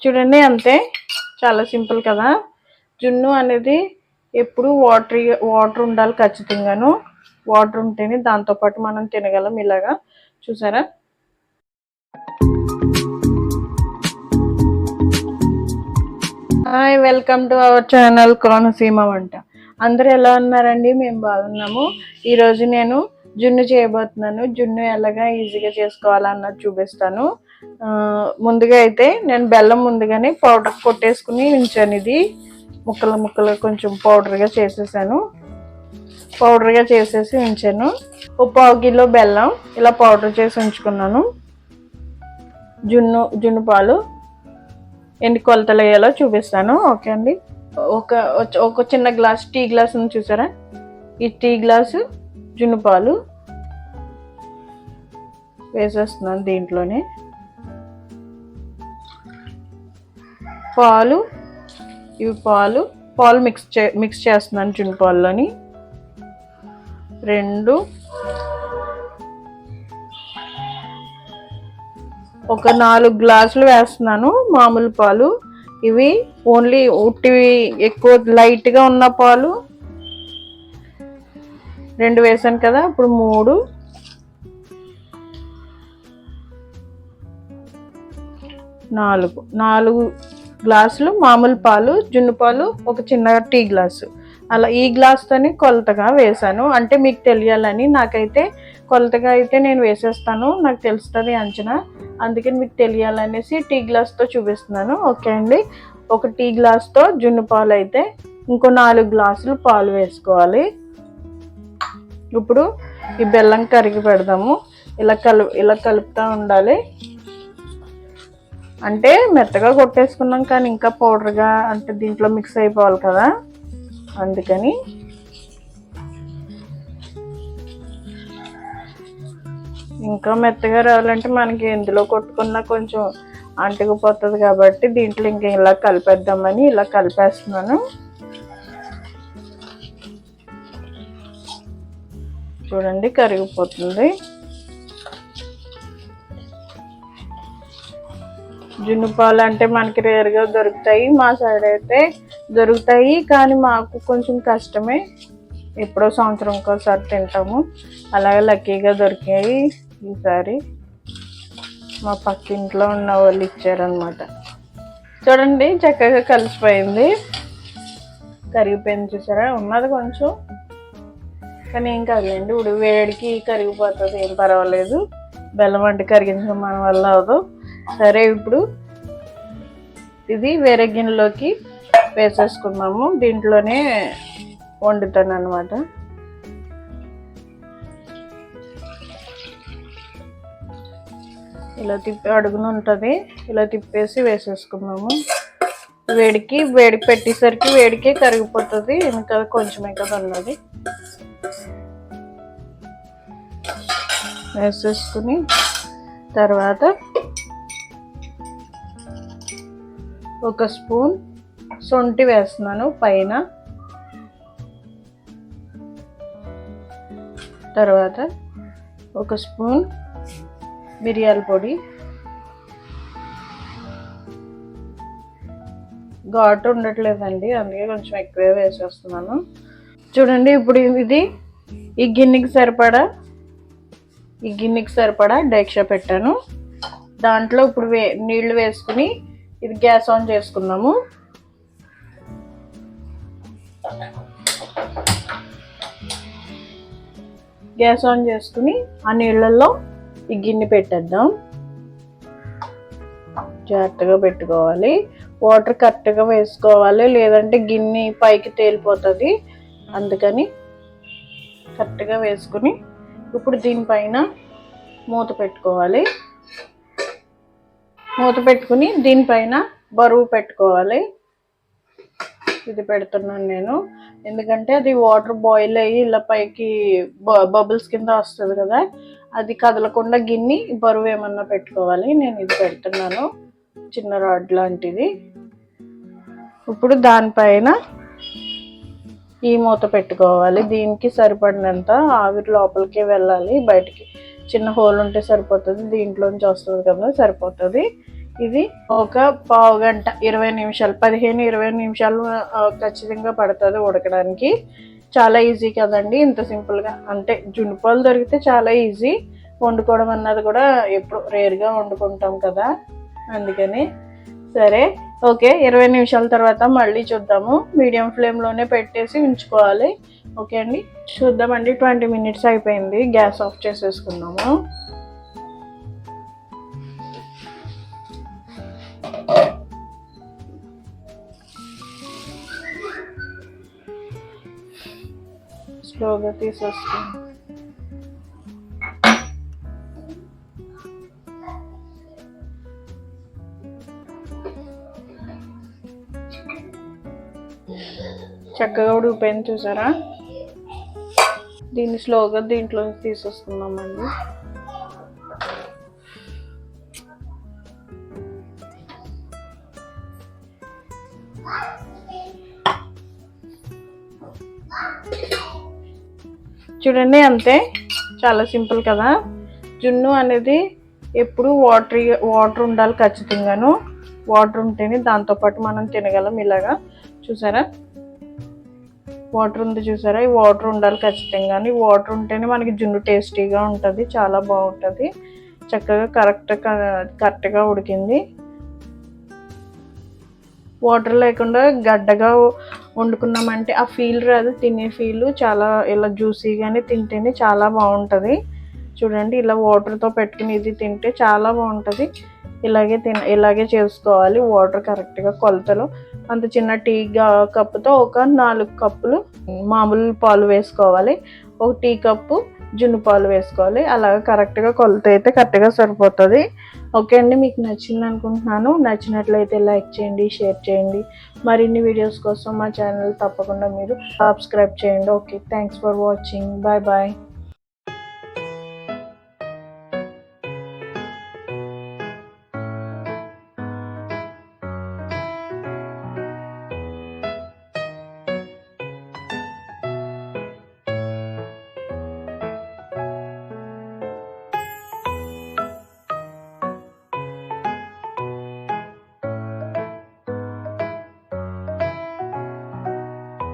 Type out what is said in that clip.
చూడండి అంతే, చాలా సింపుల్ కదా. జున్ను అనేది ఎప్పుడు వాటర్ ఉండాలి ఖచ్చితంగాను. వాటర్ ఉంటేనే దాంతోపాటు మనం తినగలం. ఇలాగా చూసారా. Hi, welcome to our channel Konaseema వంట. అందరూ ఎలా ఉన్నారండి? మేము బాగున్నాము. ఈరోజు నేను జున్ను చేయబోతున్నాను. జున్ను ఎలాగా ఈజీగా చేసుకోవాలన్నది చూపిస్తాను. ముందుగా అయితే నేను బెల్లం ముందుగానే పౌడర్ కొట్టేసుకుని ఉంచాను. ఇది ముక్కలు కొంచెం పౌడర్గా చేసేసాను. పౌడర్గా చేసేసి ఉంచాను. ఒక 1/2 కిలో బెల్లం ఇలా పౌడర్ చేసి ఉంచుకున్నాను. జున్ను పాలు ఎన్ని కొలతలు వేయాలో చూపిస్తాను. ఓకే అండి. ఒక చిన్న గ్లాస్, టీ గ్లాస్ ఉంది చూసారా, ఈ టీ గ్లాసు జున్ను పాలు వేసేస్తున్నాను. దీంట్లోనే పాలు మిక్స్ చేస్తున్నాను. జున్ను పాలులోని ఒక 4 గ్లాసులు వేస్తున్నాను మామూలు పాలు. ఇవి ఓన్లీ ఉట్టివి, ఎక్కువ లైట్గా ఉన్న పాలు 2 వేసాను కదా. ఇప్పుడు 4 గ్లాసులు మామూలు పాలు, జున్ను పాలు, ఒక చిన్న టీ గ్లాసు, అలా ఈ గ్లాస్తోనే కొలతగా వేసాను. అంటే మీకు తెలియాలని. నాకైతే కొలతగా అయితే నేను వేసేస్తాను, నాకు తెలుస్తుంది అంచనా. అందుకని మీకు తెలియాలనేసి టీ గ్లాస్తో చూపిస్తున్నాను. ఓకే అండి. ఒక టీ గ్లాస్తో జున్ను పాలు అయితే ఇంకో 4 గ్లాసులు పాలు వేసుకోవాలి. ఇప్పుడు ఈ బెల్లం కరిగి పెడదాము. ఇలా కలుపుతూ ఉండాలి. అంటే మెత్తగా కొట్టేసుకున్నాం కానీ ఇంకా పౌడర్గా అంటే దీంట్లో మిక్స్ అయిపోవాలి కదా, అందుకని ఇంకా మెత్తగా రావాలంటే మనకి ఎందులో కొట్టుకున్నా కొంచెం అంటుకుపోతుంది కాబట్టి దీంట్లో ఇంకా ఇలా కలిపేద్దామని ఇలా కలిపేస్తున్నాను. చూడండి కరిగిపోతుంది. జున్ను పాలు అంటే మనకి రేరుగా దొరుకుతాయి. మా సైడ్ అయితే దొరుకుతాయి కానీ మాకు కొంచెం కష్టమే. ఎప్పుడో సంవత్సరంకి ఒకసారి తింటాము. అలాగే లక్కీగా దొరికాయి ఈసారి. మా పక్కింట్లో ఉన్న వాళ్ళు ఇచ్చారనమాట. చూడండి చక్కగా కలిసిపోయింది, కరిగిపోయింది. చూసారా, ఉన్నది కొంచెం కానీ ఏం కాదులేండి. ఇప్పుడు వేడికి కరిగిపోతుంది, ఏం పర్వాలేదు. బెల్లం అంటే కరిగించడం మన వల్ల అవదు. సరే, ఇప్పుడు ఇది వేరే గిన్నెలోకి వేసేసుకున్నాము. దీంట్లోనే వండుతాను అనమాట. ఇలా అడుగున ఉంటుంది, ఇలా తిప్పేసి వేసేసుకున్నాము. వేడి పెట్టేసరికి వేడికే కరిగిపోతుంది. ఇంకా కొంచెమే కదా ఉన్నది. వేసేసుకుని తర్వాత ఒక స్పూన్ శొంఠి వేస్తున్నాను పైన. తర్వాత ఒక స్పూన్ మిరియాల పొడి. ఘాటు ఉండట్లేదండి, అందుకే కొంచెం ఎక్కువే వేసేస్తున్నాను. చూడండి, ఇప్పుడు ఇది ఈ గిన్నెకి సరిపడా డేక్షా పెట్టాను. దాంట్లో ఇప్పుడు నీళ్లు వేసుకుని ఇది గ్యాస్ ఆన్ చేసుకుందాము. గ్యాస్ ఆన్ చేసుకుని ఆ నీళ్ళల్లో ఈ గిన్నె పెట్టేద్దాం. జాగ్రత్తగా పెట్టుకోవాలి. వాటర్ కరెక్ట్గా వేసుకోవాలి, లేదంటే గిన్నె పైకి తేలిపోతుంది. అందుకని కరెక్ట్గా వేసుకుని ఇప్పుడు దీనిపైన మూత పెట్టుకోవాలి. మూత పెట్టుకుని దీనిపైన బరువు పెట్టుకోవాలి. ఇది పెడుతున్నాను నేను, ఎందుకంటే అది వాటర్ బాయిల్ అయ్యి ఇలా పైకి బబుల్స్ కింద వస్తుంది కదా, అది కదలకుండా గిన్నె బరువు ఏమన్నా పెట్టుకోవాలి. నేను ఇది పెడుతున్నాను, చిన్న రాడ్ లాంటిది. ఇప్పుడు దానిపైన ఈ మూత పెట్టుకోవాలి. దీనికి సరిపడినంత ఆవిరి లోపలికి వెళ్ళాలి, బయటికి చిన్న హోల్ ఉంటే సరిపోతుంది. దీంట్లోంచి వస్తుంది కదా, సరిపోతుంది. ఇది ఒక పావు గంట 20 నిమిషాలు 15-20 నిమిషాలు ఖచ్చితంగా పడుతుంది ఉడకడానికి. చాలా ఈజీ కదండి, ఇంత సింపుల్గా. అంటే జున్ను పాలు దొరికితే చాలా ఈజీ. వండుకోవడం అన్నది కూడా ఎప్పుడు రేర్గా వండుకుంటాం కదా, అందుకని. సరే ఓకే, 20 నిమిషాల తర్వాత మళ్ళీ చూద్దాము. మీడియం ఫ్లేమ్లోనే పెట్టేసి ఉంచుకోవాలి. ఓకే అండి, చూద్దామండి. 20 మినిట్స్ అయిపోయింది. గ్యాస్ ఆఫ్ చేసేసుకుందాము. స్లోగా తీసేస్తాం. చక్కగా ఉడికిపోయింది చూసారా. దీన్ని స్లోగా దీంట్లో తీసేసుకుందామండి. చూడండి, అంతే, చాలా సింపుల్ కదా. జున్ను అనేది ఎప్పుడు వాటర్ ఉండాలి ఖచ్చితంగాను. వాటర్ ఉంటేనే దాంతోపాటు మనం తినగలం. ఇలాగా చూసారా, వాటర్ ఉంది చూసారా, ఈ వాటర్ ఉండాలి ఖచ్చితంగా. ఈ వాటర్ ఉంటేనే మనకి జున్ను టేస్టీగా ఉంటుంది, చాలా బాగుంటుంది. చక్కగా కరెక్ట్గా ఉడికింది. వాటర్ లేకుండా గడ్డగా వండుకున్నామంటే ఆ ఫీల్ రాదు, తినే ఫీల్. చాలా ఇలా జ్యూసీగానే తింటేనే చాలా బాగుంటుంది. చూడండి, ఇలా వాటర్తో పెట్టుకుని ఇది తింటే చాలా బాగుంటుంది. ఇలాగే చేసుకోవాలి. వాటర్ కరెక్ట్గా కొలతలు. అంత చిన్న టీ కప్పుతో ఒక 4 కప్పులు మామూలు పాలు వేసుకోవాలి. ఒక టీ కప్పు జున్ను పాలు వేసుకోవాలి. అలాగ కరెక్ట్గా కొలత అయితే కరెక్ట్గా సరిపోతుంది. ఓకే అండి, మీకు నచ్చింది అనుకుంటున్నాను. నచ్చినట్లయితే లైక్ చేయండి, షేర్ చేయండి. మరిన్ని వీడియోస్ కోసం మా ఛానల్ తప్పకుండా మీరు సబ్స్క్రైబ్ చేయండి. Okay, thanks for watching. Bye bye.